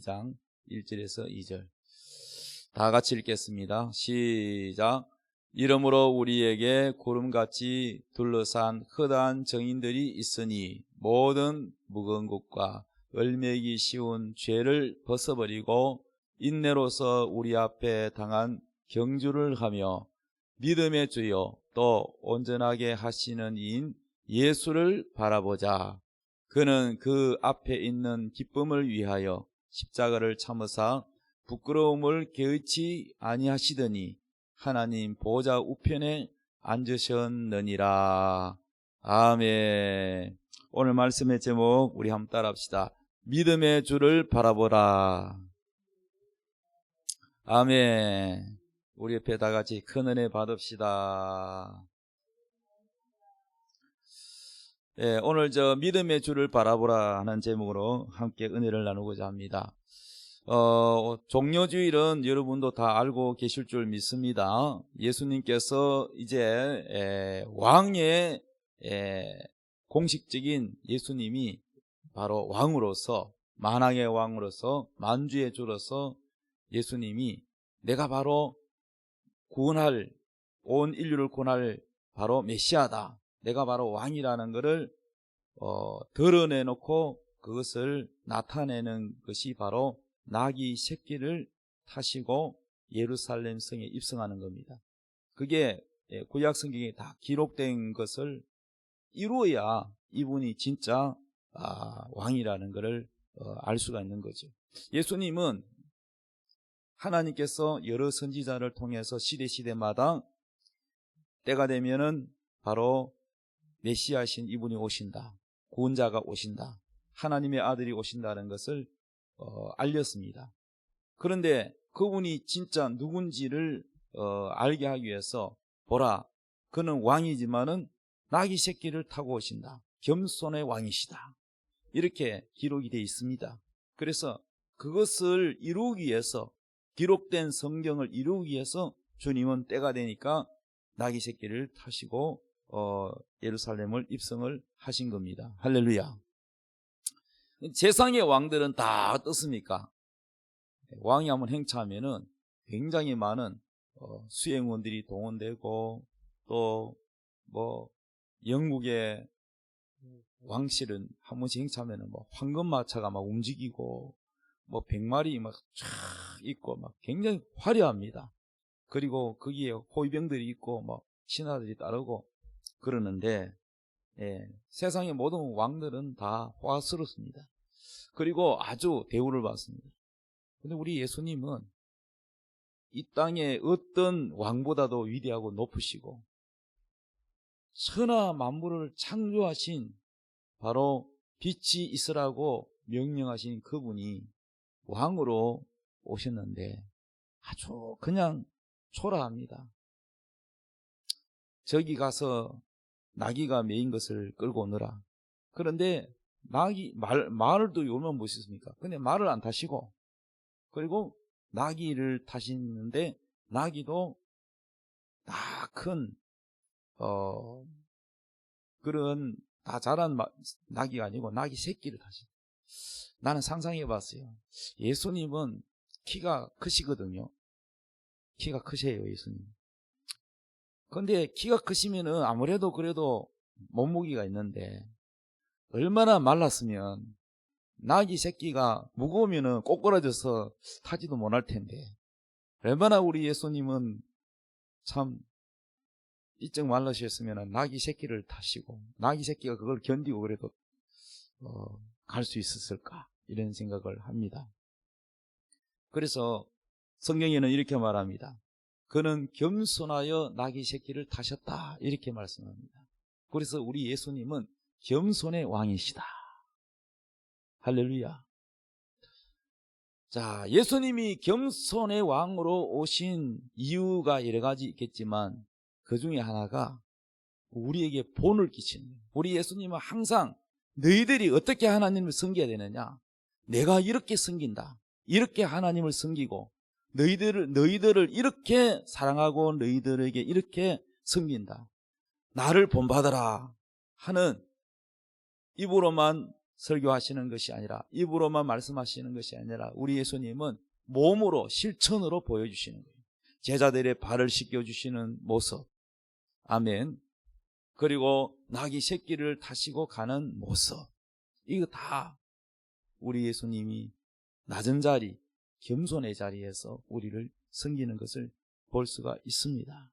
12장 1절에서 2절 다 같이 읽겠습니다. 시작. 이러므로 우리에게 구름같이 둘러싼 허다한 정인들이 있으니 모든 무거운 것과 얼매기 쉬운 죄를 벗어버리고 인내로서 우리 앞에 당한 경주를 하며 믿음의 주요 또 온전하게 하시는 이인 예수를 바라보자. 그는 그 앞에 있는 기쁨을 위하여 십자가를 참으사 부끄러움을 개의치 아니하시더니 하나님 보좌 우편에 앉으셨느니라. 아멘. 오늘 말씀의 제목 우리 한번 따라합시다. 믿음의 주를 바라보라. 아멘. 우리 옆에 다 같이 큰 은혜 받읍시다. 예, 오늘 믿음의 주를 바라보라 하는 제목으로 함께 은혜를 나누고자 합니다. 종려주일은 여러분도 다 알고 계실 줄 믿습니다. 예수님께서 이제 왕의 공식적인 예수님이 바로 왕으로서, 만왕의 왕으로서, 만주의 주로서 예수님이 내가 바로 구원할, 온 인류를 구원할 바로 메시아다, 내가 바로 왕이라는 것을 드러내놓고 그것을 나타내는 것이 바로 나귀 새끼를 타시고 예루살렘 성에 입성하는 겁니다. 그게 구약 성경에 다 기록된 것을 이루어야 이분이 진짜 왕이라는 것을 알 수가 있는 거죠. 예수님은 하나님께서 여러 선지자를 통해서 시대마다 때가 되면은 바로 메시아신 이분이 오신다, 구원자가 오신다, 하나님의 아들이 오신다는 것을 알렸습니다. 그런데 그분이 진짜 누군지를 알게 하기 위해서 보라, 그는 왕이지만은 나귀 새끼를 타고 오신다, 겸손의 왕이시다, 이렇게 기록이 되어 있습니다. 그래서 그것을 이루기 위해서, 기록된 성경을 이루기 위해서 주님은 때가 되니까 나귀 새끼를 타시고 예루살렘을 입성을 하신 겁니다. 할렐루야. 세상의 왕들은 다 어떻습니까? 왕이 한번 행차하면은 굉장히 많은 수행원들이 동원되고, 또 영국의 왕실은 한 번씩 행차하면은 황금마차가 막 움직이고 100마리 막 쫙 있고 막 굉장히 화려합니다. 그리고 거기에 호위병들이 있고 신하들이 따르고 그러는데, 세상의 모든 왕들은 다 호화스럽습니다. 그리고 아주 대우를 받습니다. 근데 우리 예수님은 이 땅의 어떤 왕보다도 위대하고 높으시고 천하 만물을 창조하신 바로 빛이 있으라고 명령하신 그분이 왕으로 오셨는데 아주 그냥 초라합니다. 저기 가서 나귀가 메인 것을 끌고 오너라. 그런데 말을 또 요면 무엇이습니까? 근데 말을 안 타시고, 그리고 나귀를 타시는데 나귀도 다 큰 그런 다 자란 나귀가 아니고 나귀 새끼를 타시는. 나는 상상해 봤어요. 예수님은 키가 크시거든요. 키가 크세요, 예수님. 근데 키가 크시면은 아무래도 그래도 몸무게가 있는데 얼마나 말랐으면 나귀 새끼가 무거우면은 꼬꾸라져서 타지도 못할 텐데, 얼마나 우리 예수님은 참 이쪽 말라셨으면 나귀 새끼를 타시고 나귀 새끼가 그걸 견디고 그래도 갈 수 있었을까, 이런 생각을 합니다. 그래서 성경에는 이렇게 말합니다. 그는 겸손하여 나귀 새끼를 타셨다, 이렇게 말씀합니다. 그래서 우리 예수님은 겸손의 왕이시다. 할렐루야. 자, 예수님이 겸손의 왕으로 오신 이유가 여러 가지 있겠지만 그 중에 하나가 우리에게 본을 끼치는 거예요. 우리 예수님은 항상 너희들이 어떻게 하나님을 섬겨야 되느냐, 내가 이렇게 섬긴다, 이렇게 하나님을 섬기고 너희들을 이렇게 사랑하고 너희들에게 이렇게 섬긴다, 나를 본받아라 하는 입으로만 설교하시는 것이 아니라, 입으로만 말씀하시는 것이 아니라 우리 예수님은 몸으로 실천으로 보여주시는 거예요. 제자들의 발을 씻겨주시는 모습, 아멘. 그리고 나귀 새끼를 타시고 가는 모습, 이거 다 우리 예수님이 낮은 자리, 겸손의 자리에서 우리를 섬기는 것을 볼 수가 있습니다.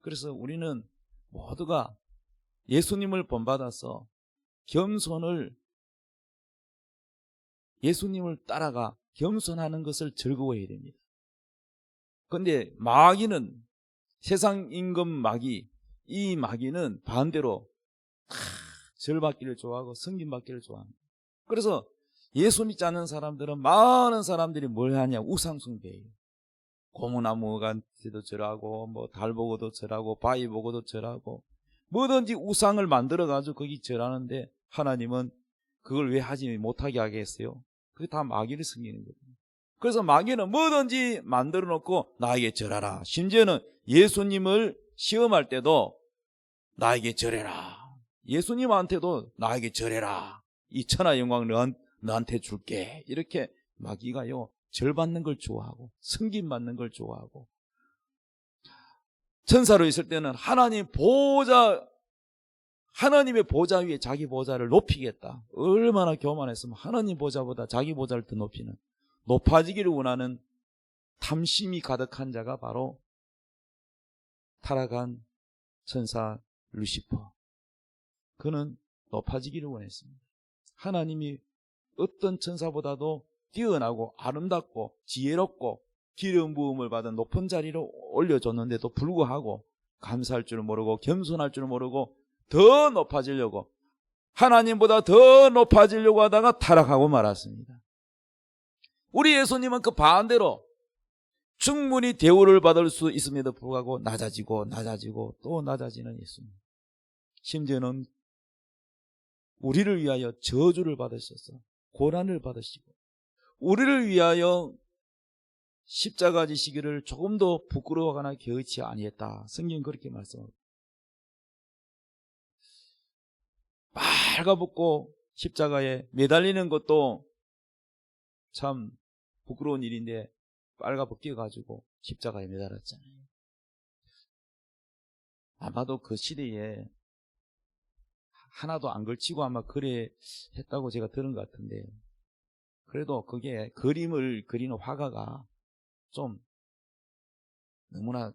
그래서 우리는 모두가 예수님을 본받아서 예수님을 따라가 겸손하는 것을 즐거워해야 됩니다. 그런데 마귀는, 세상 임금 마귀, 이 마귀는 반대로 절받기를 좋아하고 섬김받기를 좋아합니다. 그래서 예수 믿지 않는 사람들은, 많은 사람들이 뭘 하냐, 우상숭배예요. 고무나무한테도 절하고, 뭐 달 보고도 절하고, 바위 보고도 절하고, 뭐든지 우상을 만들어가지고 거기 절하는데, 하나님은 그걸 왜 하지 못하게 하겠어요? 그게 다 마귀를 섬기는 거예요. 그래서 마귀는 뭐든지 만들어 놓고 나에게 절하라. 심지어는 예수님을 시험할 때도 나에게 절해라. 예수님한테도 나에게 절해라. 이 천하 영광 너한테 줄게. 이렇게 마귀가요, 절받는 걸 좋아하고 섬김받는 걸 좋아하고, 천사로 있을 때는 하나님의 보좌 위에 자기 보좌를 높이겠다. 얼마나 교만했으면 하나님 보좌보다 자기 보좌를 더 높이는, 높아지기를 원하는 탐심이 가득한 자가 바로 타락한 천사 루시퍼. 그는 높아지기를 원했습니다. 하나님이 어떤 천사보다도 뛰어나고 아름답고 지혜롭고 기름 부음을 받은 높은 자리로 올려줬는데도 불구하고 감사할 줄 모르고 겸손할 줄 모르고 더 높아지려고, 하나님보다 더 높아지려고 하다가 타락하고 말았습니다. 우리 예수님은 그 반대로 충분히 대우를 받을 수 있음에도 불구하고 낮아지고 또 낮아지는 예수님. 심지어는 우리를 위하여 저주를 받으셔서 고난을 받으시고, 우리를 위하여 십자가 지시기를 조금도 부끄러워하거나 개의치 아니했다. 성경 그렇게 말씀합니다. 빨가벗고 십자가에 매달리는 것도 참 부끄러운 일인데 빨가벗겨가지고 십자가에 매달았잖아요. 아마도 그 시대에 하나도 안 걸치고 아마 그래 했다고 제가 들은 것 같은데, 그래도 그게 그림을 그리는 화가가 좀 너무나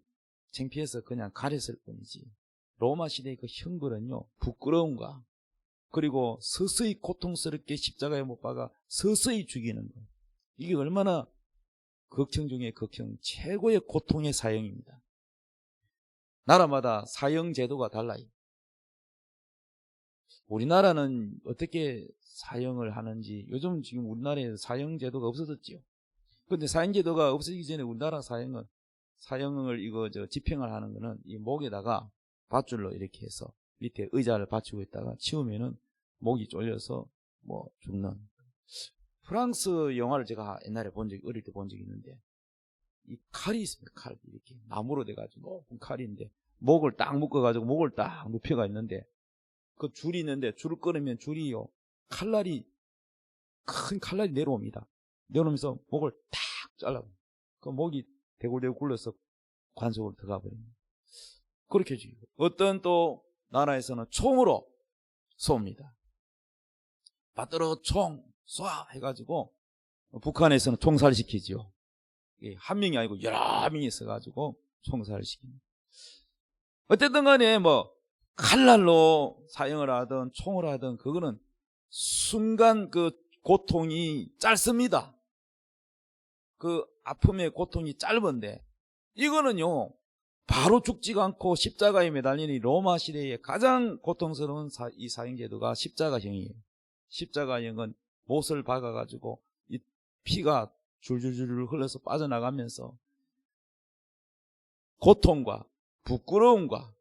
창피해서 그냥 가렸을 뿐이지, 로마 시대의 그 형벌은요, 부끄러움과 그리고 서서히 고통스럽게 십자가에 못 박아 서서히 죽이는 것, 이게 얼마나 극형 중에 극형, 최고의 고통의 사형입니다. 나라마다 사형 제도가 달라요. 우리나라는 어떻게 사형을 하는지, 요즘 지금 우리나라에 사형 제도가 없어졌지요. 그런데 사형 제도가 없어지기 전에 우리나라 사형을 집행을 하는 거는 이 목에다가 밧줄로 이렇게 해서 밑에 의자를 받치고 있다가 치우면은 목이 쫄려서 뭐 죽는. 프랑스 영화를 제가 옛날에 어릴 때 본 적이 있는데, 이 칼이 있습니다. 칼, 이렇게 나무로 돼가지고 높은 칼인데 목을 딱 묶어가지고 목을 딱 눕혀가 있는데, 그 줄이 있는데 줄을 끊으면 줄이요, 큰 칼날이 내려옵니다. 내려오면서 목을 탁 잘라. 그 목이 대굴대굴 굴러서 관속으로 들어가 버립니다. 그렇게 죽이고, 어떤 또 나라에서는 총으로 쏩니다. 받들어 총 쏴 해가지고, 북한에서는 총살시키지요. 한 명이 아니고 여러 명이 있어가지고 총살을 시킵니다. 어쨌든 간에 뭐 칼날로 사형을 하든 총을 하든 그거는 순간 그 고통이 짧습니다. 그 아픔의 고통이 짧은데, 이거는요 바로 죽지가 않고 십자가에 매달리는 이 로마 시대의 가장 고통스러운 이 사형제도가 십자가형이에요. 십자가형은 못을 박아가지고 이 피가 줄줄줄 흘러서 빠져나가면서 고통과 부끄러움과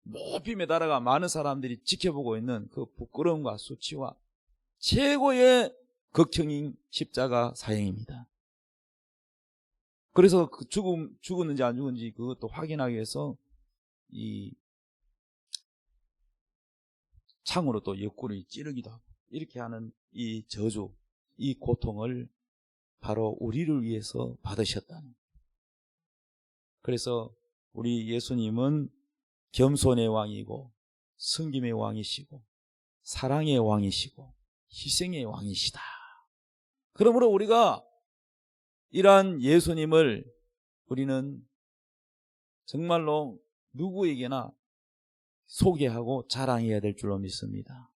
높이 매달아가 많은 사람들이 지켜보고 있는 그 부끄러움과 수치와 최고의 극형인 십자가 사형입니다. 그래서 그 죽었는지 안 죽었는지 그것도 확인하기 위해서 이 창으로 또 옆구리 찌르기도 하고, 이렇게 하는 이 저주, 이 고통을 바로 우리를 위해서 받으셨다는. 그래서 우리 예수님은 겸손의 왕이고 섬김의 왕이시고 사랑의 왕이시고 희생의 왕이시다. 그러므로 우리가 이러한 예수님을 우리는 정말로 누구에게나 소개하고 자랑해야 될 줄로 믿습니다.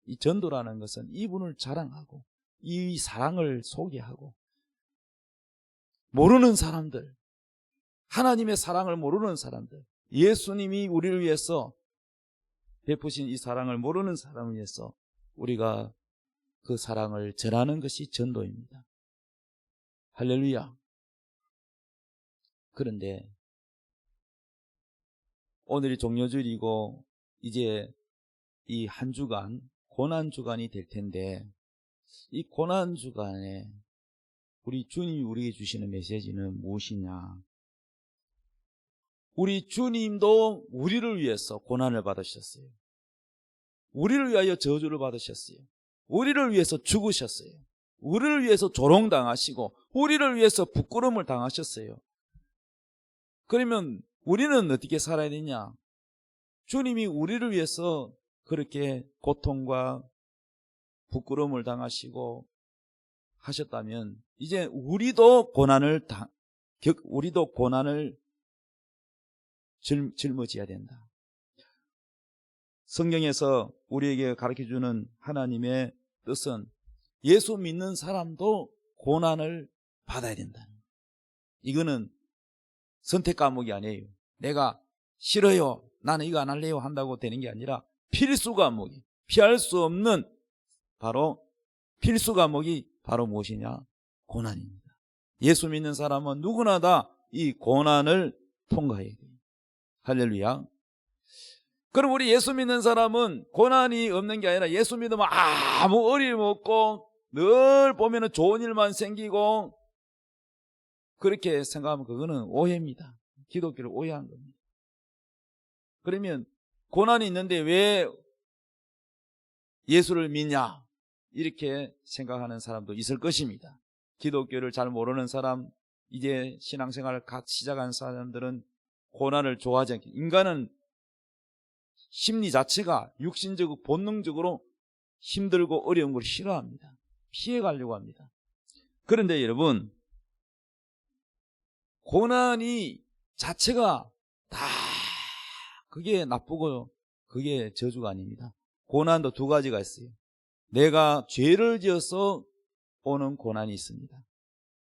이 전도라는 것은 이분을 자랑하고 이 사랑을 소개하고, 모르는 사람들, 하나님의 사랑을 모르는 사람들, 예수님이 우리를 위해서 베푸신 이 사랑을 모르는 사람을 위해서 우리가 그 사랑을 전하는 것이 전도입니다. 할렐루야. 그런데 오늘이 종료주일이고 이제 이 한 주간 고난주간이 될 텐데, 이 고난주간에 우리 주님이 우리에게 주시는 메시지는 무엇이냐? 우리 주님도 우리를 위해서 고난을 받으셨어요. 우리를 위하여 저주를 받으셨어요. 우리를 위해서 죽으셨어요. 우리를 위해서 조롱당하시고 우리를 위해서 부끄러움을 당하셨어요. 그러면 우리는 어떻게 살아야 되냐? 주님이 우리를 위해서 그렇게 고통과 부끄러움을 당하시고 하셨다면 이제 우리도 고난을 짊어져야 된다. 성경에서 우리에게 가르쳐주는 하나님의 뜻은 예수 믿는 사람도 고난을 받아야 된다. 이거는 선택 과목이 아니에요. 내가 싫어요, 나는 이거 안 할래요 한다고 되는 게 아니라 필수 과목이, 피할 수 없는 바로 필수 과목이 바로 무엇이냐? 고난입니다. 예수 믿는 사람은 누구나 다 이 고난을 통과해야 돼요. 할렐루야. 그럼 우리 예수 믿는 사람은 고난이 없는 게 아니라 예수 믿으면 아무 어려움 없고 늘 보면은 좋은 일만 생기고 그렇게 생각하면 그거는 오해입니다. 기독교를 오해한 겁니다. 그러면 고난이 있는데 왜 예수를 믿냐? 이렇게 생각하는 사람도 있을 것입니다. 기독교를 잘 모르는 사람, 이제 신앙생활을 갓 시작한 사람들은 고난을 좋아하지 않게, 인간은 심리 자체가 육신적으로 본능적으로 힘들고 어려운 걸 싫어합니다. 피해가려고 합니다. 그런데 여러분, 고난이 자체가 다 그게 나쁘고 그게 저주가 아닙니다. 고난도 두 가지가 있어요. 내가 죄를 지어서 오는 고난이 있습니다.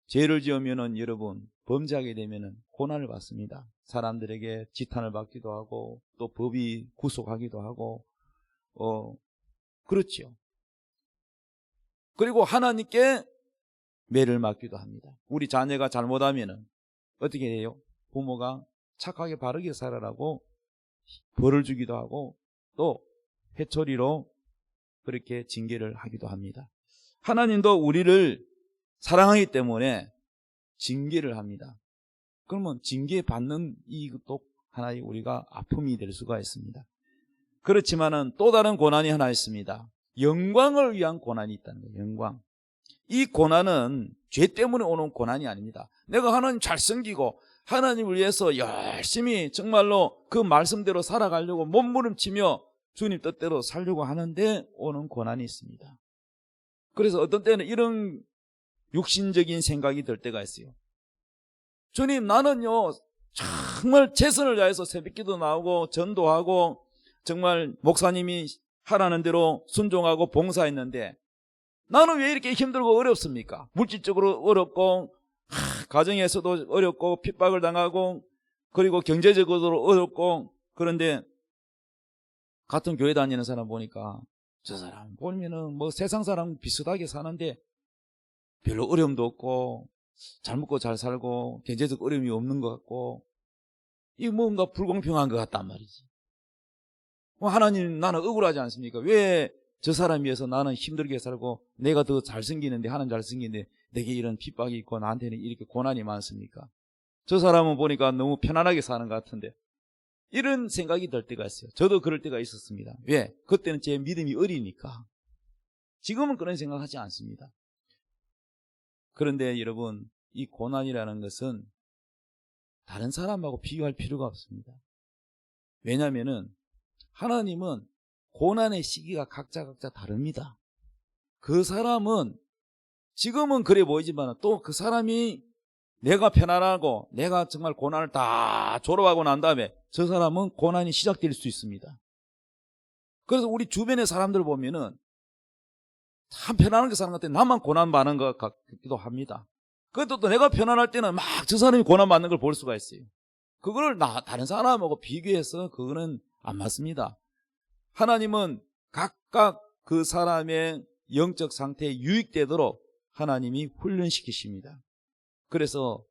죄를 지으면은 여러분 범죄하게 되면은 고난을 받습니다. 사람들에게 지탄을 받기도 하고 또 법이 구속하기도 하고 그렇죠. 그리고 하나님께 매를 맞기도 합니다. 우리 자녀가 잘못하면은 어떻게 해요? 부모가 착하게 바르게 살아라고 벌을 주기도 하고 또 회초리로 그렇게 징계를 하기도 합니다. 하나님도 우리를 사랑하기 때문에 징계를 합니다. 그러면 징계받는 이것도 하나의 우리가 아픔이 될 수가 있습니다. 그렇지만은 또 다른 고난이 하나 있습니다. 영광을 위한 고난이 있다는 거예요. 영광. 이 고난은 죄 때문에 오는 고난이 아닙니다. 내가 하나님 잘 섬기고 하나님을 위해서 열심히 정말로 그 말씀대로 살아가려고 몸부림치며 주님 뜻대로 살려고 하는데 오는 고난이 있습니다. 그래서 어떤 때는 이런 육신적인 생각이 들 때가 있어요. 주님, 나는요 정말 최선을 다해서 새벽기도 나오고 전도하고 정말 목사님이 하라는 대로 순종하고 봉사했는데 나는 왜 이렇게 힘들고 어렵습니까? 물질적으로 어렵고 가정에서도 어렵고 핍박을 당하고 그리고 경제적으로 어렵고, 그런데 같은 교회 다니는 사람 보니까 저 사람 보면은 뭐 세상 사람 비슷하게 사는데 별로 어려움도 없고 잘 먹고 잘 살고 경제적 어려움이 없는 것 같고 이게 뭔가 불공평한 것 같단 말이지. 하나님, 나는 억울하지 않습니까? 왜 저 사람 위해서 나는 힘들게 살고 내가 더 잘생기는데, 하나님 잘생기는데 내게 이런 핍박이 있고 나한테는 이렇게 고난이 많습니까? 저 사람은 보니까 너무 편안하게 사는 것 같은데, 이런 생각이 들 때가 있어요. 저도 그럴 때가 있었습니다. 왜? 그때는 제 믿음이 어리니까. 지금은 그런 생각하지 않습니다. 그런데 여러분, 이 고난이라는 것은 다른 사람하고 비교할 필요가 없습니다. 왜냐하면은 하나님은 고난의 시기가 각자 다릅니다. 그 사람은 지금은 그래 보이지만 또 그 사람이 내가 편안하고 내가 정말 고난을 다 졸업하고 난 다음에 저 사람은 고난이 시작될 수 있습니다. 그래서 우리 주변의 사람들 보면은 참 편안하게 사는 것 같아 나만 고난 받는 것 같기도 합니다. 그래도 또 내가 편안할 때는 막 저 사람이 고난 받는 걸 볼 수가 있어요. 그거를 다른 사람하고 비교해서 그거는 안 맞습니다. 하나님은 각각 그 사람의 영적 상태에 유익되도록 하나님이 훈련시키십니다. 그래서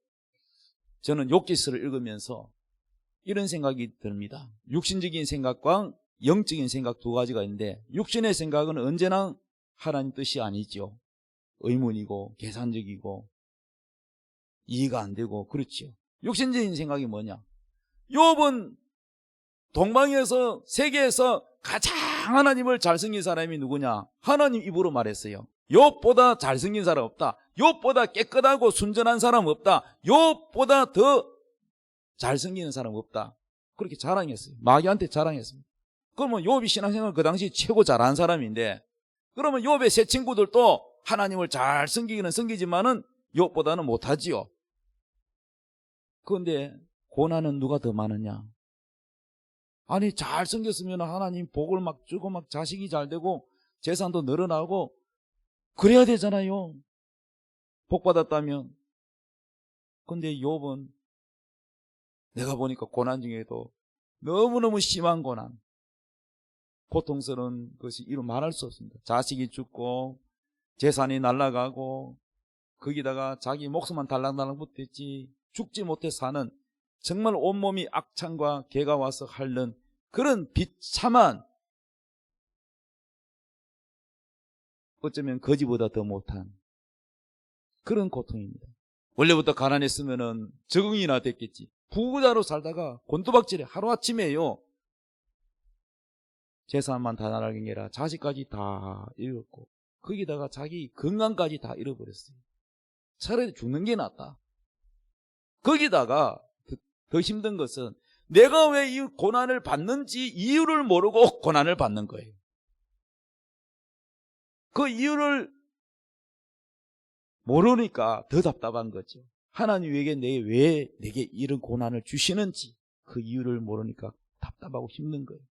저는 욥기서를 읽으면서 이런 생각이 듭니다. 육신적인 생각과 영적인 생각 두 가지가 있는데 육신의 생각은 언제나 하나님 뜻이 아니죠. 의문이고 계산적이고 이해가 안 되고 그렇죠. 육신적인 생각이 뭐냐? 욥은 동방에서 세계에서 가장 하나님을 잘 섬긴 사람이 누구냐? 하나님 입으로 말했어요. 욥보다 잘생긴 사람 없다. 욥보다 깨끗하고 순전한 사람 없다. 욥보다 더 잘생기는 사람 없다. 그렇게 자랑했어요. 마귀한테 자랑했습니다. 그러면 욥이 신앙생활 그 당시 최고 잘한 사람인데 그러면 욥의 세 친구들도 하나님을 잘 섬기기는 섬기지만은 욥보다는 못하지요. 그런데 고난은 누가 더 많으냐? 아니 잘 섬겼으면 하나님 복을 막 주고 막 자식이 잘 되고 재산도 늘어나고 그래야 되잖아요. 복 받았다면. 근데 욥은 내가 보니까 고난 중에도 너무너무 심한 고난, 고통스러운 것이 이루 말할 수 없습니다. 자식이 죽고 재산이 날아가고 거기다가 자기 목숨만 달랑달랑 붙었지 죽지 못해 사는 정말 온몸이 악창과 개가 와서 핥는 그런 비참한 어쩌면 거지보다 더 못한 그런 고통입니다. 원래부터 가난했으면 적응이나 됐겠지. 부자로 살다가 곤두박질에 하루아침에요. 재산만 다 날아간 게 아니라 자식까지 다 잃었고 거기다가 자기 건강까지 다 잃어버렸어요. 차라리 죽는 게 낫다. 거기다가 더 힘든 것은 내가 왜 이 고난을 받는지 이유를 모르고 고난을 받는 거예요. 그 이유를 모르니까 더 답답한 거죠. 하나님 왜 내게 이런 고난을 주시는지 그 이유를 모르니까 답답하고 힘든 거예요.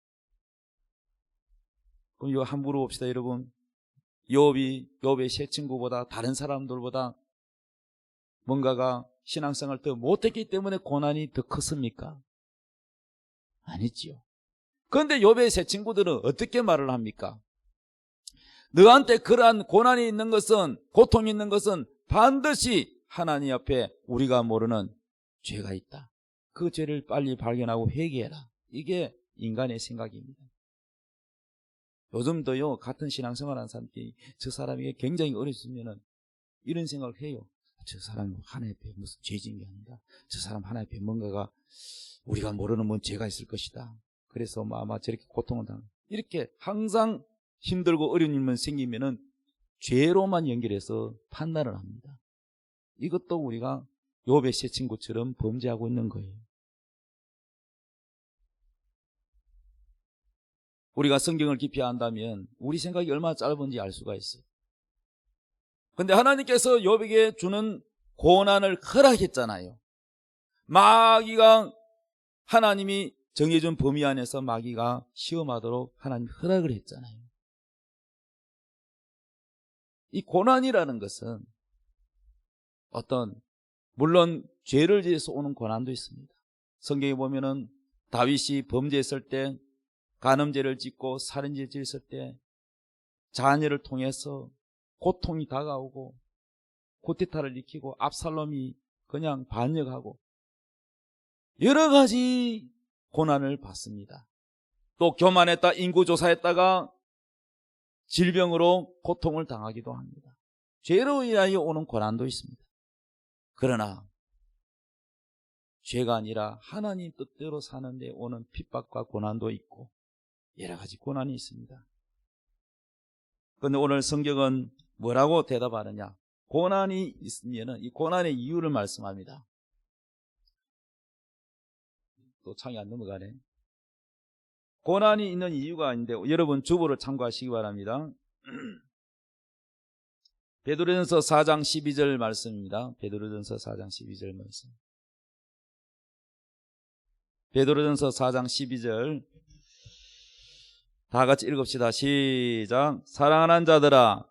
그럼 이거 한번 물어봅시다, 여러분. 욥의 세 친구보다 다른 사람들보다 뭔가가 신앙생활을 더 못했기 때문에 고난이 더 컸습니까? 아니지요. 그런데 욥의 세 친구들은 어떻게 말을 합니까? 너한테 그러한 고난이 있는 것은, 고통이 있는 것은 반드시 하나님 앞에 우리가 모르는 죄가 있다. 그 죄를 빨리 발견하고 회개해라. 이게 인간의 생각입니다. 요즘도요, 같은 신앙생활하는 사람들이 저 사람에게 굉장히 어렸으면 이런 생각을 해요. 저 사람이 하나님 앞에 무슨 죄 지은 게 아니다. 저 사람 하나님 앞에 뭔가가 우리가 모르는 뭔 죄가 있을 것이다. 그래서 아마 저렇게 고통을 당한다. 이렇게 항상 힘들고 어려운 일만 생기면은 죄로만 연결해서 판단을 합니다. 이것도 우리가 욥의 세 친구처럼 범죄하고 있는 거예요. 우리가 성경을 깊이 안다면 우리 생각이 얼마나 짧은지 알 수가 있어요. 그런데 하나님께서 욥에게 주는 고난을 허락했잖아요. 마귀가 하나님이 정해준 범위 안에서 마귀가 시험하도록 하나님 허락을 했잖아요. 이 고난이라는 것은 물론 죄를 지어서 오는 고난도 있습니다. 성경에 보면은 다윗이 범죄했을 때 간음죄를 짓고 살인죄를 지었을 때 자녀를 통해서 고통이 다가오고 쿠데타를 일으키고 압살롬이 그냥 반역하고 여러 가지 고난을 받습니다. 또 교만했다 인구조사했다가 질병으로 고통을 당하기도 합니다. 죄로 인하여 오는 고난도 있습니다. 그러나 죄가 아니라 하나님 뜻대로 사는데 오는 핍박과 고난도 있고 여러 가지 고난이 있습니다. 근데 오늘 성경은 뭐라고 대답하느냐? 고난이 있으면은 이 고난의 이유를 말씀합니다. 또 창이 안 넘어가네. 고난이 있는 이유가 있는데 여러분 주보를 참고하시기 바랍니다. 베드로전서 4장 12절 말씀입니다. 베드로전서 4장 12절 말씀. 베드로전서 4장 12절 다 같이 읽읍시다. 시작. 사랑하는 자들아,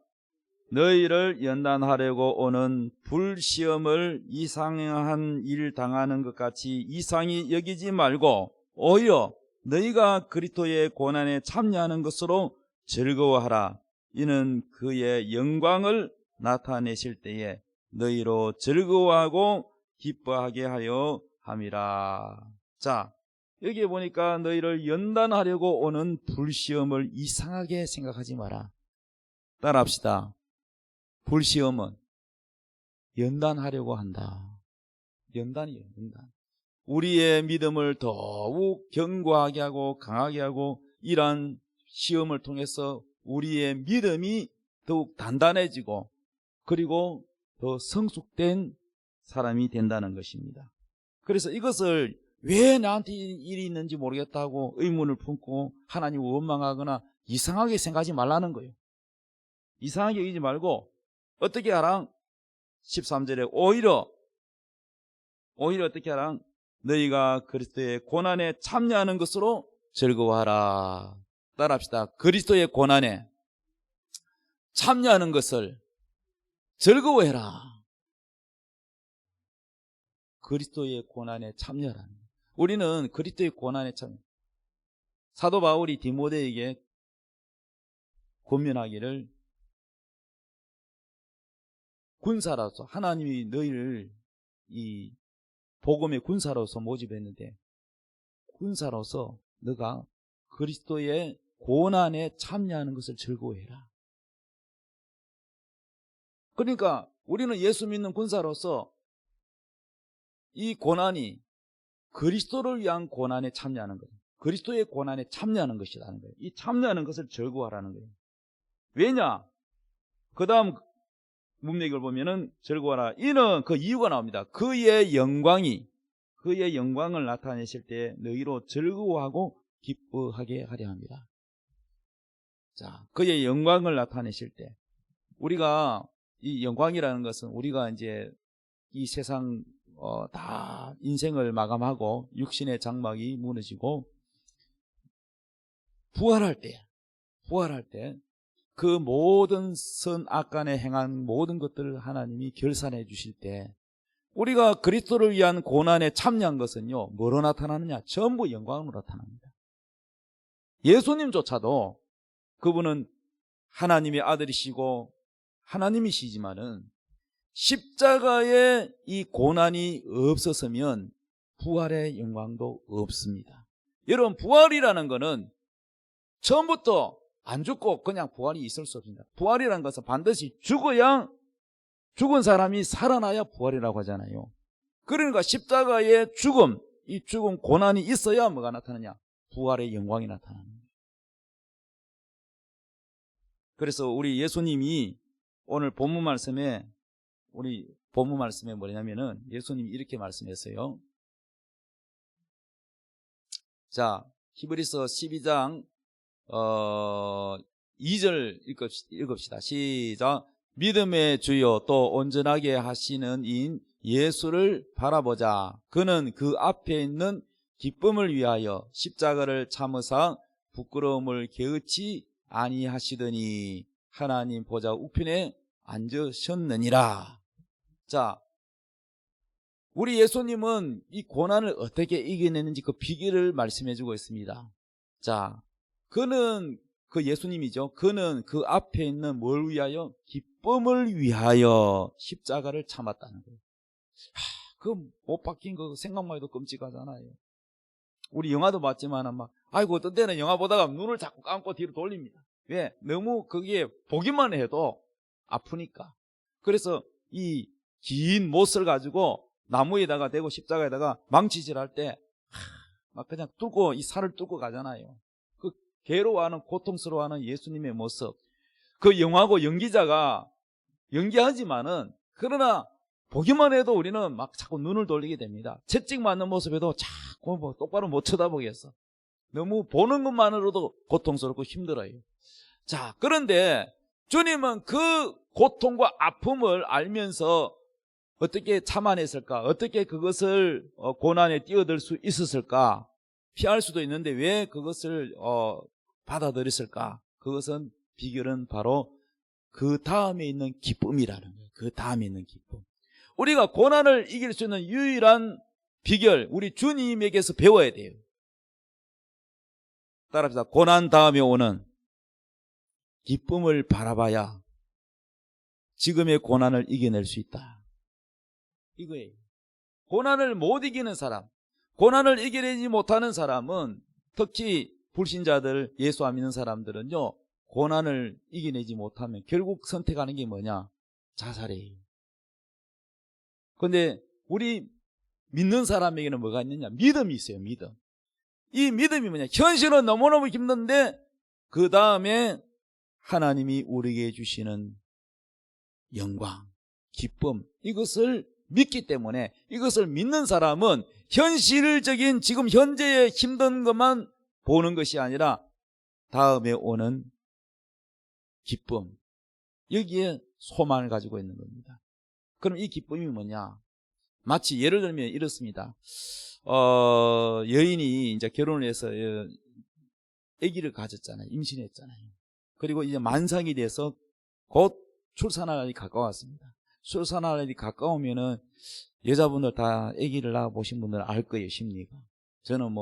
너희를 연단하려고 오는 불시험을 이상한 일 당하는 것 같이 이상히 여기지 말고 오히려 너희가 그리스도의 고난에 참여하는 것으로 즐거워하라. 이는 그의 영광을 나타내실 때에 너희로 즐거워하고 기뻐하게 하려 함이라. 자, 여기에 보니까 너희를 연단하려고 오는 불시험을 이상하게 생각하지 마라. 따라합시다. 불시험은 연단하려고 한다. 연단이에요, 연단. 우리의 믿음을 더욱 견고하게 하고 강하게 하고 이러한 시험을 통해서 우리의 믿음이 더욱 단단해지고 그리고 더 성숙된 사람이 된다는 것입니다. 그래서 이것을 왜 나한테 일이 있는지 모르겠다고 의문을 품고 하나님을 원망하거나 이상하게 생각하지 말라는 거예요. 이상하게 여기지 말고 어떻게 하라? 13절에 오히려 어떻게 하라? 너희가 그리스도의 고난에 참여하는 것으로 즐거워하라. 따라합시다. 그리스도의 고난에 참여하는 것을 즐거워해라. 그리스도의 고난에 참여하라. 우리는 그리스도의 고난에 참여. 사도 바울이 디모데에게 권면하기를 군사로서 하나님이 너희를 이 복음의 군사로서 모집했는데 군사로서 너가 그리스도의 고난에 참여하는 것을 즐거워해라. 그러니까 우리는 예수 믿는 군사로서 이 고난이 그리스도를 위한 고난에 참여하는 거예요. 그리스도의 고난에 참여하는 것이라는 거예요. 이 참여하는 것을 즐거워하라는 거예요. 왜냐? 그 다음 문맥을 보면은 즐거워하라. 이는 그 이유가 나옵니다. 그의 영광을 나타내실 때 너희로 즐거워하고 기뻐하게 하려 합니다. 자, 그의 영광을 나타내실 때 우리가 이 영광이라는 것은 우리가 이제 이 세상 다 인생을 마감하고 육신의 장막이 무너지고 부활할 때 그 모든 선악간에 행한 모든 것들을 하나님이 결산해 주실 때 우리가 그리스도를 위한 고난에 참여한 것은요 뭐로 나타나느냐? 전부 영광으로 나타납니다. 예수님조차도 그분은 하나님의 아들이시고 하나님이시지만은 십자가에 이 고난이 없었으면 부활의 영광도 없습니다. 여러분, 부활이라는 것은 처음부터 안 죽고 그냥 부활이 있을 수 없습니다. 부활이라는 것은 반드시 죽어야 죽은 사람이 살아나야 부활이라고 하잖아요. 그러니까 십자가의 죽음, 이 죽음 고난이 있어야 뭐가 나타나냐? 부활의 영광이 나타나는 거예요. 그래서 우리 예수님이 오늘 본문 말씀에 뭐냐면은 예수님이 이렇게 말씀했어요. 자, 히브리서 12장 2절 읽읍시다. 시작. 믿음의 주요 또 온전하게 하시는 인 예수를 바라보자. 그는 그 앞에 있는 기쁨을 위하여 십자가를 참으사 부끄러움을 게으치 아니하시더니 하나님 보좌 우편에 앉으셨느니라. 자, 우리 예수님은 이 고난을 어떻게 이겨내는지 그 비결을 말씀해 주고 있습니다. 자, 그는 그 예수님이죠. 그는 그 앞에 있는 뭘 위하여? 기쁨을 위하여 십자가를 참았다는 거예요. 그 못 박힌 거 생각만 해도 끔찍하잖아요. 우리 영화도 봤지만 아이고 어떤 때는 영화 보다가 눈을 자꾸 감고 뒤로 돌립니다. 왜? 너무 그게 보기만 해도 아프니까. 그래서 이 긴 못을 가지고 나무에다가 대고 십자가에다가 망치질할 때 막 그냥 뚫고 이 살을 뚫고 가잖아요. 그 괴로워하는 고통스러워하는 예수님의 모습, 그 영화고 연기자가 연기하지만은, 그러나 보기만 해도 우리는 막 자꾸 눈을 돌리게 됩니다. 채찍 맞는 모습에도 자꾸 뭐 똑바로 못 쳐다보겠어. 너무 보는 것만으로도 고통스럽고 힘들어요. 자, 그런데 주님은 그 고통과 아픔을 알면서 어떻게 참아냈을까? 어떻게 그것을 고난에 뛰어들 수 있었을까? 피할 수도 있는데 왜 그것을 받아들였을까? 그것은 비결은 바로 그 다음에 있는 기쁨이라는 거예요. 그 다음에 있는 기쁨. 우리가 고난을 이길 수 있는 유일한 비결, 우리 주님에게서 배워야 돼요. 따라합시다. 고난 다음에 오는 기쁨을 바라봐야 지금의 고난을 이겨낼 수 있다. 이거예요. 고난을 못 이기는 사람, 고난을 이겨내지 못하는 사람은, 특히 불신자들, 예수 안 믿는 사람들은요, 고난을 이겨내지 못하면 결국 선택하는 게 뭐냐? 자살이에요. 그런데 우리 믿는 사람에게는 뭐가 있느냐? 믿음이 있어요. 믿음. 이 믿음이 뭐냐? 현실은 너무너무 힘든데 그 다음에 하나님이 우리에게 주시는 영광, 기쁨, 이것을 믿기 때문에, 이것을 믿는 사람은 현실적인 지금 현재의 힘든 것만 보는 것이 아니라 다음에 오는 기쁨, 여기에 소망을 가지고 있는 겁니다. 그럼 이 기쁨이 뭐냐? 마치 예를 들면 이렇습니다. 여인이 이제 결혼을 해서 아기를 가졌잖아요. 임신했잖아요. 그리고 이제 만삭이 돼서 곧 출산할 날이 가까웠습니다. 출산할 날이 가까우면은 여자분들 다 아기를 낳아보신 분들 알 거예요, 심리가. 저는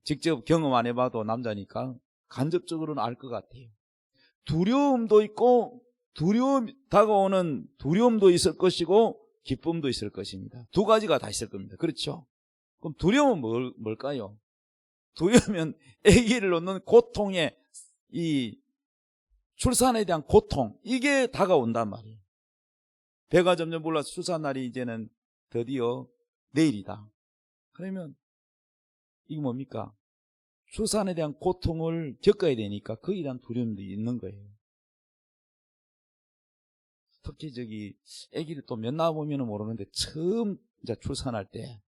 직접 경험 안 해봐도 남자니까 간접적으로는 알 것 같아요. 두려움도 있고, 다가오는 두려움도 있을 것이고 기쁨도 있을 것입니다. 두 가지가 다 있을 겁니다. 그렇죠? 그럼 두려움은 뭘까요? 두려우면 아기를 놓는 고통에, 이 출산에 대한 고통, 이게 다가온단 말이에요. 배가 점점 불러서 출산날이 이제는 드디어 내일이다. 그러면 이게 뭡니까? 출산에 대한 고통을 겪어야 되니까 거기에 대한 두려움도 있는 거예요. 특히 아기를 또 몇 낳아보면 모르는데 처음 이제 출산할 때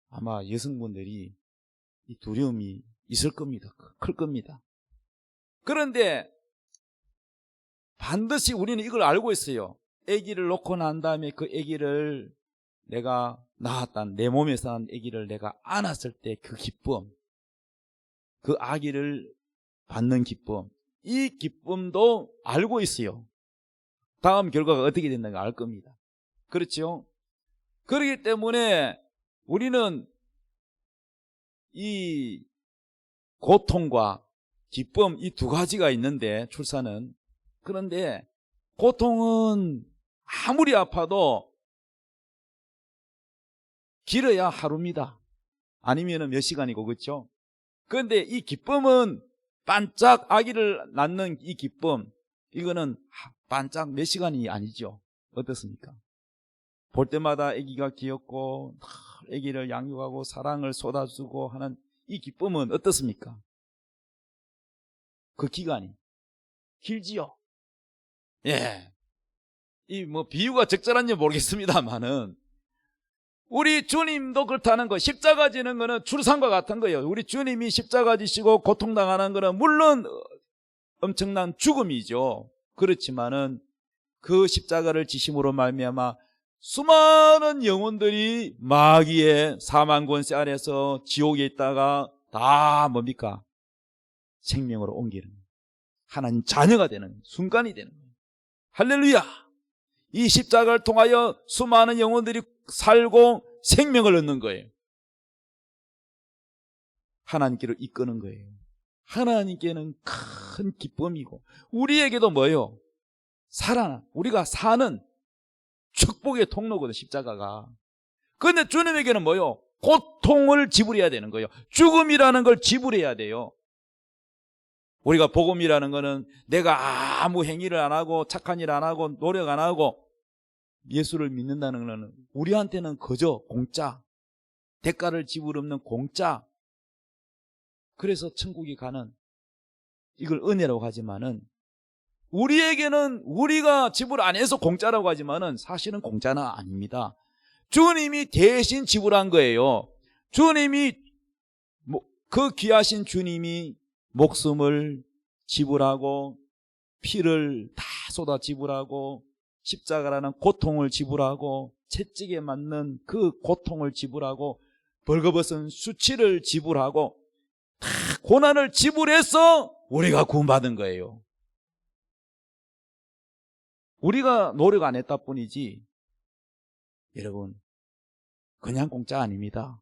아마 여성분들이 이 두려움이 있을 겁니다. 클 겁니다. 그런데 반드시 우리는 이걸 알고 있어요. 아기를 놓고 난 다음에 그 아기를 내가 낳았다, 내 몸에서 난 아기를 내가 안았을 때 그 기쁨, 그 아기를 받는 기쁨, 이 기쁨도 알고 있어요. 다음 결과가 어떻게 된다는 걸 알 겁니다. 그렇죠? 그렇기 때문에 우리는 이 고통과 기쁨, 이 두 가지가 있는데, 출산은. 그런데 고통은 아무리 아파도 길어야 하루입니다. 아니면 몇 시간이고, 그렇죠? 그런데 이 기쁨은 반짝 아기를 낳는 이 기쁨, 이거는 반짝 몇 시간이 아니죠. 어떻습니까? 볼 때마다 아기가 귀엽고 아기를 양육하고 사랑을 쏟아주고 하는 이 기쁨은 어떻습니까? 그 기간이 길지요. 예. 이 비유가 적절한지 모르겠습니다만은 우리 주님도 그렇다는 거. 십자가 지는 거는 출산과 같은 거예요. 우리 주님이 십자가 지시고 고통당하는 거는 물론 엄청난 죽음이죠. 그렇지만은 그 십자가를 지심으로 말미암아 수많은 영혼들이 마귀의 사망 권세 아래서 지옥에 있다가 다 뭡니까? 생명으로 옮기는, 하나님 자녀가 되는 순간이 되는 거예요. 할렐루야! 이 십자가를 통하여 수많은 영혼들이 살고 생명을 얻는 거예요. 하나님께로 이끄는 거예요. 하나님께는 큰 기쁨이고, 우리에게도 뭐예요? 우리가 사는 축복의 통로거든, 십자가가. 그런데 주님에게는 뭐예요? 고통을 지불해야 되는 거예요. 죽음이라는 걸 지불해야 돼요. 우리가 복음이라는 거는 내가 아무 행위를 안 하고 착한 일 안 하고 노력 안 하고 예수를 믿는다는 거는 우리한테는 그저 공짜, 대가를 지불 없는 공짜. 그래서 천국에 가는 이걸 은혜라고 하지만은 우리에게는 우리가 지불 안 해서 공짜라고 하지만은 사실은 공짜는 아닙니다. 주님이 대신 지불한 거예요. 주님이 그 귀하신 주님이 목숨을 지불하고 피를 다 쏟아 지불하고 십자가라는 고통을 지불하고 채찍에 맞는 그 고통을 지불하고 벌거벗은 수치를 지불하고 다 고난을 지불해서 우리가 구원받은 거예요. 우리가 노력 안 했다 뿐이지 여러분 그냥 공짜 아닙니다.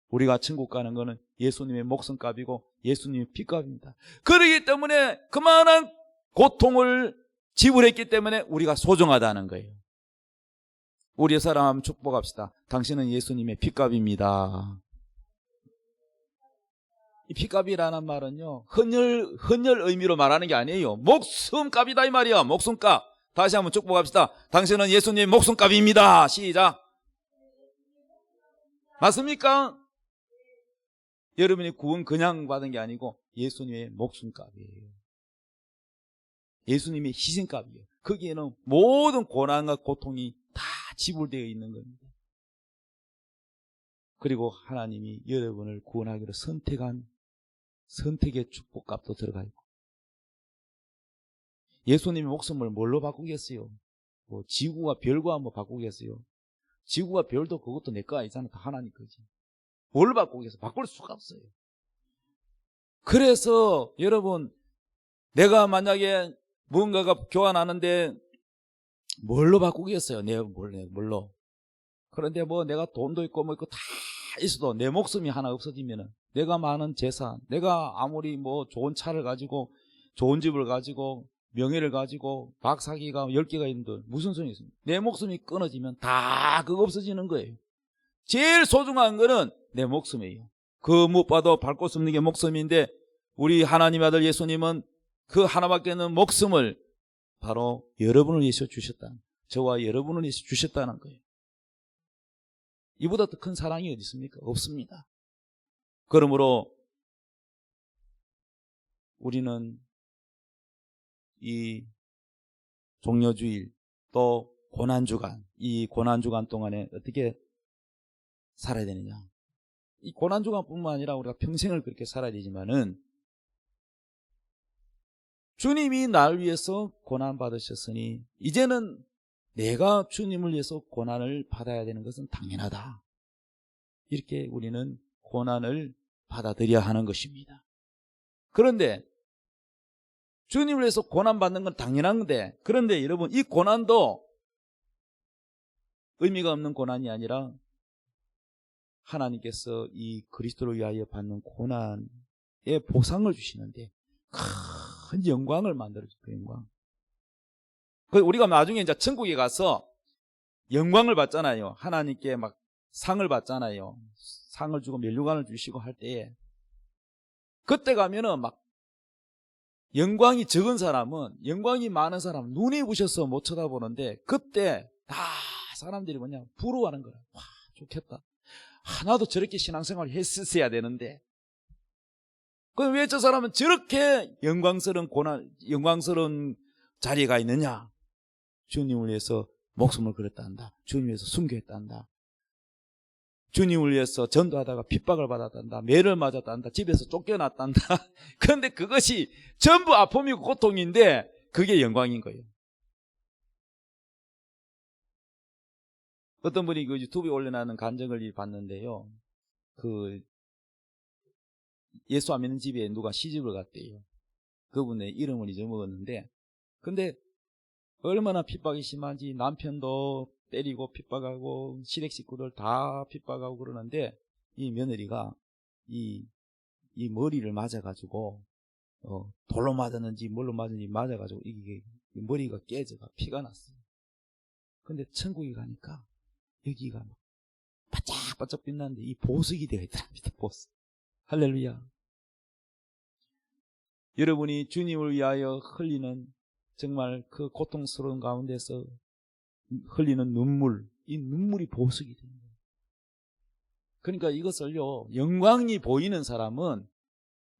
우리가 천국 가는 거는 예수님의 목숨값이고 예수님의 피값입니다. 그렇기 때문에 그만한 고통을 지불했기 때문에 우리가 소중하다는 거예요. 우리 사람 한번 축복합시다. 당신은 예수님의 피값입니다. 이 피값이라는 말은요 헌혈 의미로 말하는 게 아니에요. 목숨값이다 이 말이야. 목숨값. 다시 한번 축복합시다. 당신은 예수님의 목숨값입니다. 시작. 맞습니까? 여러분이 구원 그냥 받은 게 아니고 예수님의 목숨값이에요. 예수님의 희생값이에요. 거기에는 모든 고난과 고통이 다 지불되어 있는 겁니다. 그리고 하나님이 여러분을 구원하기로 선택한 선택의 축복값도 들어가 있고 예수님의 목숨을 뭘로 바꾸겠어요? 뭐 지구와 별과 뭐 바꾸겠어요? 지구와 별도 그것도 내 거 아니잖아. 다 하나님 거지. 뭘 바꾸겠어요? 바꿀 수가 없어요. 그래서 여러분 내가 만약에 무언가가 교환하는데 뭘로 바꾸겠어요? 뭘로? 그런데 뭐 내가 돈도 있고 뭐 있고 다 있어도 내 목숨이 하나 없어지면은 내가 많은 재산, 내가 아무리 뭐 좋은 차를 가지고 좋은 집을 가지고 명예를 가지고 박사기가 10개가 있는데 무슨 소용이 있습니까? 내 목숨이 끊어지면 다 그거 없어지는 거예요. 제일 소중한 거는 내 목숨이에요. 그 무엇봐도 밟고 숨는 게 목숨인데 우리 하나님 아들 예수님은 그 하나밖에 없는 목숨을 바로 여러분을 위해서 주셨다. 저와 여러분을 위해서 주셨다는 거예요. 이보다 더 큰 사랑이 어디 있습니까? 없습니다. 그러므로 우리는 이 종려주일 또 고난주간 이 고난주간 동안에 어떻게 살아야 되느냐. 이 고난주간뿐만 아니라 우리가 평생을 그렇게 살아야 되지만은 주님이 나를 위해서 고난받으셨으니 이제는 내가 주님을 위해서 고난을 받아야 되는 것은 당연하다. 이렇게 우리는 고난을 받아들여야 하는 것입니다. 그런데 주님을 위해서 고난받는 건 당연한데 그런데 여러분 이 고난도 의미가 없는 고난이 아니라 하나님께서 이 그리스도를 위하여 받는 고난의 보상을 주시는데 큰 영광을 만들어줘요. 그 영광. 우리가 나중에 이제 천국에 가서 영광을 받잖아요. 하나님께 막 상을 받잖아요. 상을 주고 면류관을 주시고 할 때에 그때 가면은 막 영광이 적은 사람은 영광이 많은 사람은 눈이 부셔서 못 쳐다보는데 그때 다 사람들이 뭐냐 부러워하는 거야. 와 좋겠다. 하나도 저렇게 신앙생활을 했었어야 되는데 그럼 왜 저 사람은 저렇게 영광스러운 자리에 가 있느냐? 주님을 위해서 목숨을 걸었단다. 주님을 위해서 순교했단다. 주님을 위해서 전도하다가 핍박을 받았단다. 매를 맞았단다. 집에서 쫓겨났단다. 그런데 그것이 전부 아픔이고 고통인데 그게 영광인 거예요. 어떤 분이 그 유튜브에 올려놓은 간증을 봤는데요. 그 예수 안 믿는 집에 누가 시집을 갔대요. 그분의 이름을 잊어먹었는데 근데 얼마나 핍박이 심한지 남편도 때리고 핍박하고 시댁 식구들 다 핍박하고 그러는데 이 며느리가 이 머리를 맞아가지고 돌로 맞았는지 뭘로 맞았는지 맞아가지고 이게 머리가 깨져가 피가 났어요. 근데 천국에 가니까 여기가 막 바짝바짝 빛나는데 이 보석이 되어 있답니다. 보석. 할렐루야. 여러분이 주님을 위하여 흘리는 정말 그 고통스러운 가운데서 흘리는 눈물, 이 눈물이 보석이 됩니다. 그러니까 이것을요, 영광이 보이는 사람은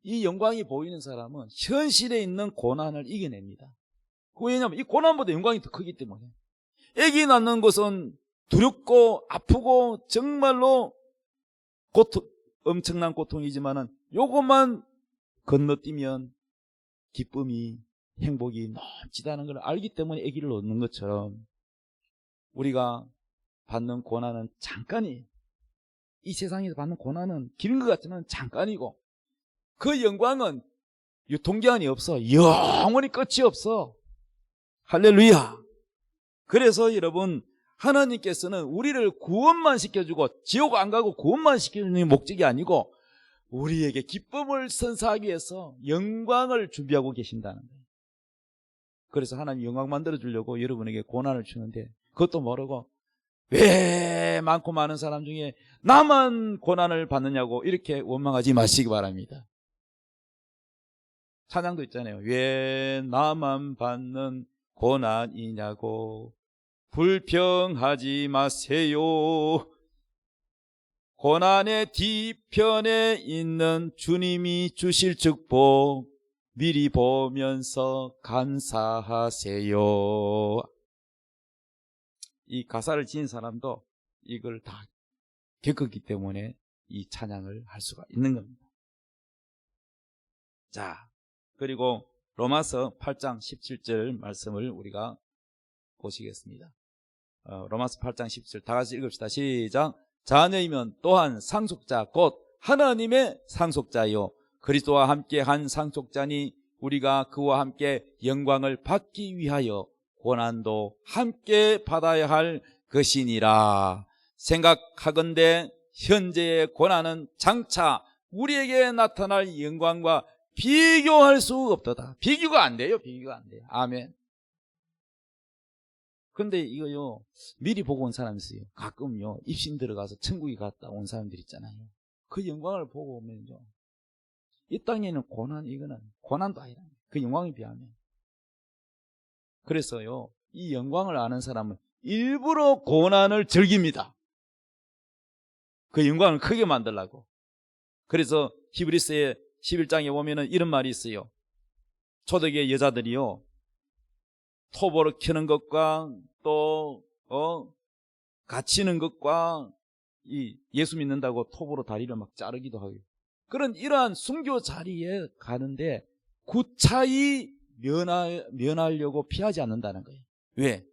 이 영광이 보이는 사람은 현실에 있는 고난을 이겨냅니다. 왜냐하면 이 고난보다 영광이 더 크기 때문에. 아기 낳는 것은 두렵고 아프고 정말로 엄청난 고통이지만은 요것만 건너뛰면 기쁨이, 행복이 넘치다는 걸 알기 때문에 아기를 얻는 것처럼 우리가 받는 고난은 잠깐이, 이 세상에서 받는 고난은 긴 것 같지만 잠깐이고 그 영광은 유통기한이 없어. 영원히 끝이 없어. 할렐루야. 그래서 여러분, 하나님께서는 우리를 구원만 시켜주고 지옥 안 가고 구원만 시켜주는 목적이 아니고 우리에게 기쁨을 선사하기 위해서 영광을 준비하고 계신다는 거예요. 그래서 하나님 영광 만들어주려고 여러분에게 고난을 주는데 그것도 모르고 왜 많고 많은 사람 중에 나만 고난을 받느냐고 이렇게 원망하지 마시기 바랍니다. 찬양도 있잖아요. 왜 나만 받는 고난이냐고 불평하지 마세요. 고난의 뒤편에 있는 주님이 주실 축복 미리 보면서 감사하세요. 이 가사를 지은 사람도 이걸 다 겪었기 때문에 이 찬양을 할 수가 있는 겁니다. 자, 그리고 로마서 8장 17절 말씀을 우리가 보시겠습니다. 로마서 8장 17절 다 같이 읽읍시다. 시작. 자녀이면 또한 상속자 곧 하나님의 상속자요 그리스도와 함께 한 상속자니 우리가 그와 함께 영광을 받기 위하여 고난도 함께 받아야 할 것이니라. 생각하건대 현재의 고난은 장차 우리에게 나타날 영광과 비교할 수 없도다. 비교가 안 돼요. 비교가 안 돼요. 아멘. 근데 이거요, 미리 보고 온 사람이 있어요. 가끔요, 입신 들어가서 천국에 갔다 온 사람들 있잖아요. 그 영광을 보고 오면요, 이 땅에는 이거는 고난도 아니라 그 영광에 비하면. 그래서요, 이 영광을 아는 사람은 일부러 고난을 즐깁니다. 그 영광을 크게 만들려고. 그래서 히브리서의 11장에 보면은 이런 말이 있어요. 초대교회 여자들이요, 톱으로 켜는 것과 또 갇히는 것과 이 예수 믿는다고 톱으로 다리를 막 자르기도 하고 그런 이러한 순교 자리에 가는데 구차히 면하려고 피하지 않는다는 거예요. 왜?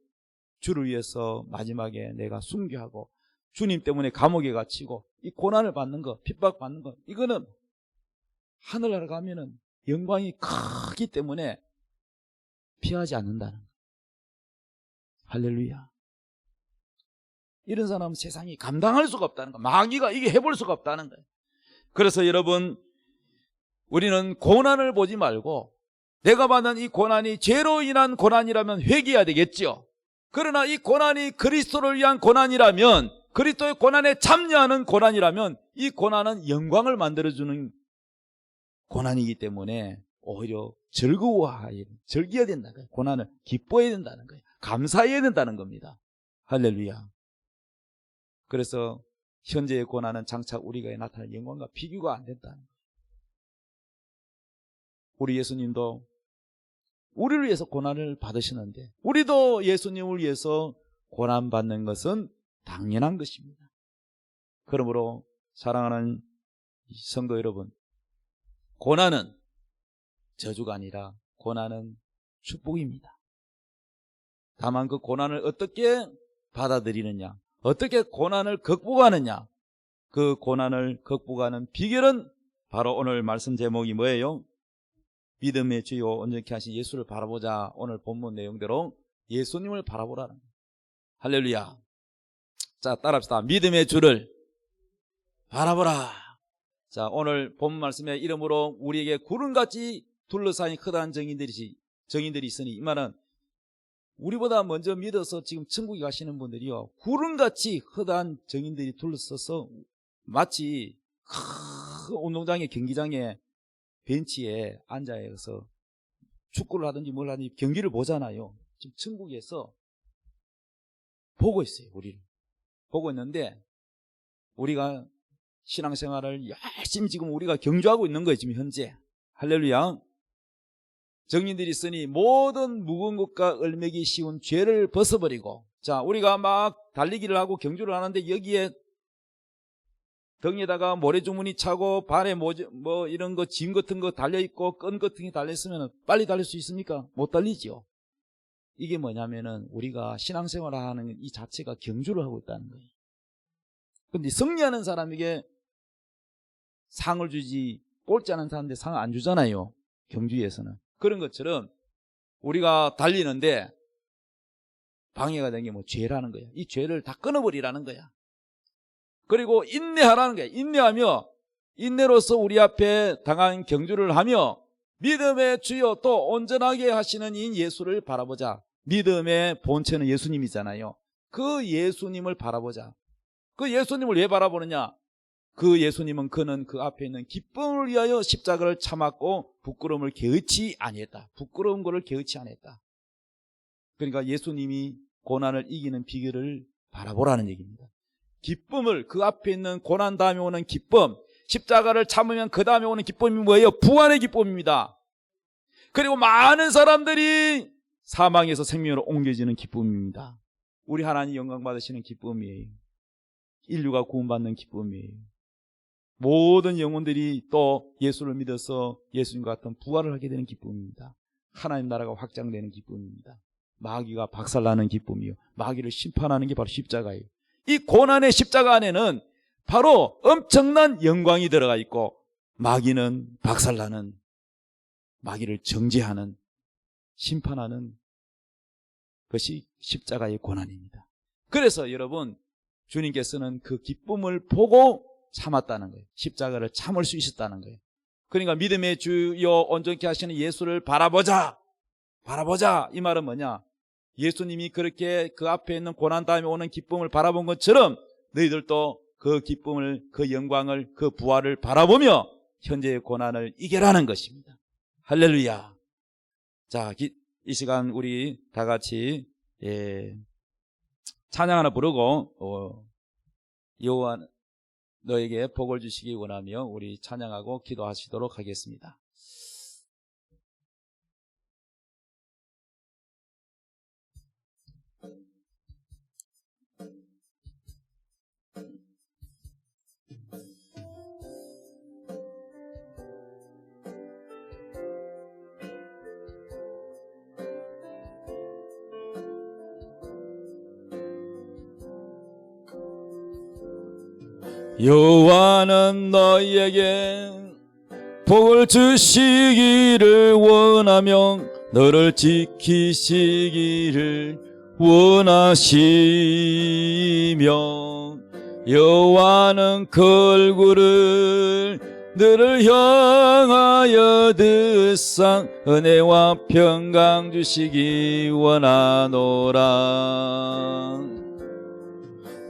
주를 위해서 마지막에 내가 순교하고 주님 때문에 감옥에 갇히고 이 고난을 받는 거, 핍박받는 거, 이거는 하늘나라 가면은 영광이 크기 때문에 피하지 않는다는 거예요. 할렐루야. 이런 사람은 세상이 감당할 수가 없다는 거예요. 마귀가 이게 해볼 수가 없다는 거예요. 그래서 여러분, 우리는 고난을 보지 말고 내가 받는 이 고난이 죄로 인한 고난이라면 회개해야 되겠죠. 그러나 이 고난이 그리스도를 위한 고난이라면, 그리스도의 고난에 참여하는 고난이라면 이 고난은 영광을 만들어주는 고난이기 때문에 오히려 즐겨야 된다는 거예요. 고난을 기뻐해야 된다는 거예요. 감사해야 된다는 겁니다. 할렐루야. 그래서 현재의 고난은 장차 우리가 나타날 영광과 비교가 안 된다는 거예요. 우리 예수님도 우리를 위해서 고난을 받으시는데 우리도 예수님을 위해서 고난받는 것은 당연한 것입니다. 그러므로 사랑하는 성도 여러분, 고난은 저주가 아니라 고난은 축복입니다. 다만 그 고난을 어떻게 받아들이느냐, 어떻게 고난을 극복하느냐, 그 고난을 극복하는 비결은 바로 오늘 말씀 제목이 뭐예요? 믿음의 주요 온전케 하신 예수를 바라보자. 오늘 본문 내용대로 예수님을 바라보라는 거예요. 할렐루야. 자, 따라합시다. 믿음의 주를 바라보라. 자, 오늘 본문 말씀의 이름으로 우리에게 구름같이 둘러싸인 크다란 정인들이 있으니, 이 말은 우리보다 먼저 믿어서 지금 천국에 가시는 분들이요, 구름같이 크다란 정인들이 둘러서서 마치 큰 운동장의 경기장에 벤치에 앉아서 축구를 하든지 뭘 하든지 경기를 보잖아요. 지금 천국에서 보고 있어요. 우리를 보고 있는데, 우리가 신앙생활을 열심히 지금 우리가 경주하고 있는 거예요. 지금 현재. 할렐루야. 정인들이 쓰니 모든 무거운 것과 얼매기 쉬운 죄를 벗어버리고, 자, 우리가 막 달리기를 하고 경주를 하는데 여기에 등에다가 모래주머니 차고 발에 뭐 이런 거 짐 같은 거 달려있고 끈 같은 게 달려있으면 빨리 달릴 수 있습니까? 못 달리죠. 이게 뭐냐면은 우리가 신앙생활을 하는 이 자체가 경주를 하고 있다는 거예요. 근데 승리하는 사람에게 상을 주지 꼴찌하는 사람한테 상을 안 주잖아요. 경주에서는. 그런 것처럼 우리가 달리는데 방해가 된 게 뭐 죄라는 거야. 이 죄를 다 끊어버리라는 거야. 그리고 인내하라는 거야. 인내하며 인내로서 우리 앞에 당한 경주를 하며 믿음의 주여 또 온전하게 하시는 이 예수를 바라보자. 믿음의 본체는 예수님이잖아요. 그 예수님을 바라보자. 그 예수님을 왜 바라보느냐? 그 예수님은 그는 그 앞에 있는 기쁨을 위하여 십자가를 참았고 부끄러움을 개의치 아니했다. 부끄러운 것을 개의치 아니했다. 그러니까 예수님이 고난을 이기는 비결을 바라보라는 얘기입니다. 기쁨을, 그 앞에 있는 고난 다음에 오는 기쁨, 십자가를 참으면 그 다음에 오는 기쁨이 뭐예요? 부활의 기쁨입니다. 그리고 많은 사람들이 사망에서 생명으로 옮겨지는 기쁨입니다. 우리 하나님 영광 받으시는 기쁨이에요. 인류가 구원받는 기쁨이에요. 모든 영혼들이 또 예수를 믿어서 예수님과 같은 부활을 하게 되는 기쁨입니다. 하나님 나라가 확장되는 기쁨입니다. 마귀가 박살나는 기쁨이요, 마귀를 심판하는 게 바로 십자가예요. 이 고난의 십자가 안에는 바로 엄청난 영광이 들어가 있고 마귀는 박살나는, 마귀를 정죄하는, 심판하는 것이 십자가의 고난입니다. 그래서 여러분, 주님께서는 그 기쁨을 보고 참았다는 거예요. 십자가를 참을 수 있었다는 거예요. 그러니까 믿음의 주여 온전케 하시는 예수를 바라보자. 바라보자. 이 말은 뭐냐? 예수님이 그렇게 그 앞에 있는 고난 다음에 오는 기쁨을 바라본 것처럼 너희들도 그 기쁨을, 그 영광을, 그 부활을 바라보며 현재의 고난을 이겨라는 것입니다. 할렐루야. 자, 이 시간 우리 다 같이 찬양 하나 부르고 여호와 너에게 복을 주시기 원하며 우리 찬양하고 기도하시도록 하겠습니다. 여호와는 너희에게 복을 주시기를 원하며 너를 지키시기를 원하시며 여호와는 그 얼굴을 너를 향하여 드사 은혜와 평강 주시기 원하노라.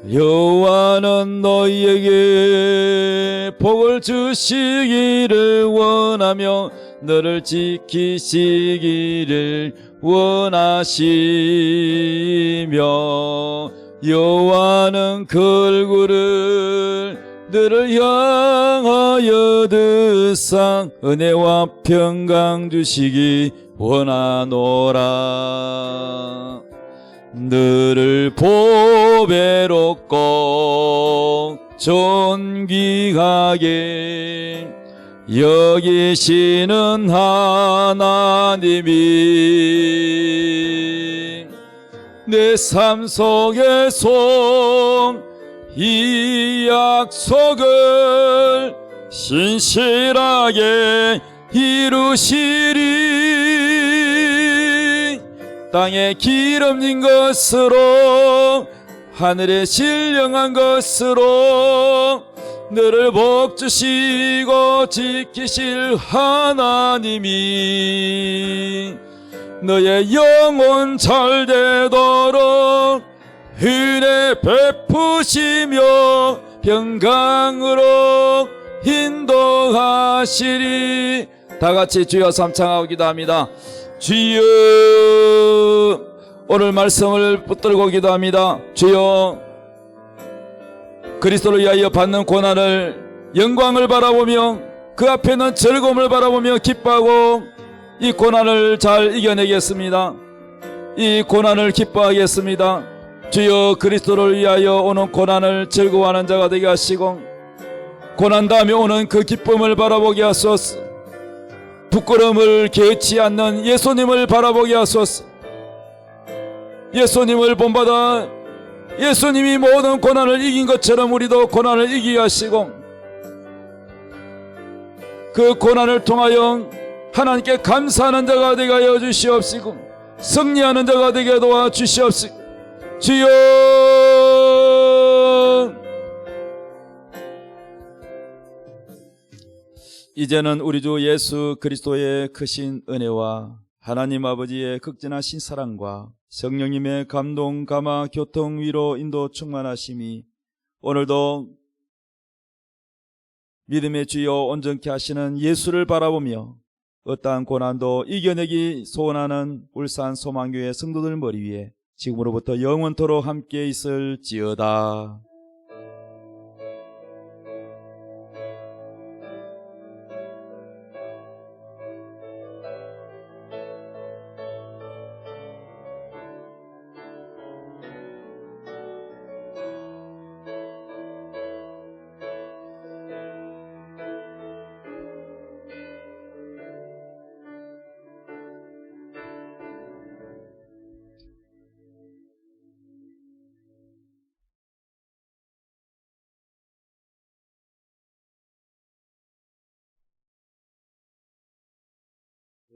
여호와는 너희에게 복을 주시기를 원하며 너를 지키시기를 원하시며 여호와는 그 얼굴을 너를 향하여 드사 은혜와 평강 주시기 원하노라. 너를 보배롭고 존귀하게 여기시는 하나님이 내 삶 속에서 이 약속을 신실하게 이루시리. 땅에 기름진 것으로 하늘에 신령한 것으로 너를 복주시고 지키실 하나님이 너의 영혼 잘 되도록 은혜 베푸시며 평강으로 인도하시리. 다같이 주여 삼창하고 기도합니다. 주여, 오늘 말씀을 붙들고 기도합니다. 주여, 그리스도를 위하여 받는 고난을 영광을 바라보며 그 앞에 있는 즐거움을 바라보며 기뻐하고 이 고난을 잘 이겨내겠습니다. 이 고난을 기뻐하겠습니다. 주여, 그리스도를 위하여 오는 고난을 즐거워하는 자가 되게 하시고 고난 다음에 오는 그 기쁨을 바라보게 하소서. 부끄러움을 개의치 않는 예수님을 바라보게 하소서. 예수님을 본받아 예수님이 모든 고난을 이긴 것처럼 우리도 고난을 이기게 하시고 그 고난을 통하여 하나님께 감사하는 자가 되게 하여 주시옵시고 승리하는 자가 되게 도와 주시옵시고. 주여, 이제는 우리 주 예수 그리스도의 크신 은혜와 하나님 아버지의 극진하신 사랑과 성령님의 감동, 감화, 교통, 위로, 인도, 충만하심이 오늘도 믿음의 주여 온전케 하시는 예수를 바라보며 어떠한 고난도 이겨내기 소원하는 울산 소망교회 성도들 머리 위에 지금으로부터 영원토록 함께 있을지어다.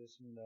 그렇습니다.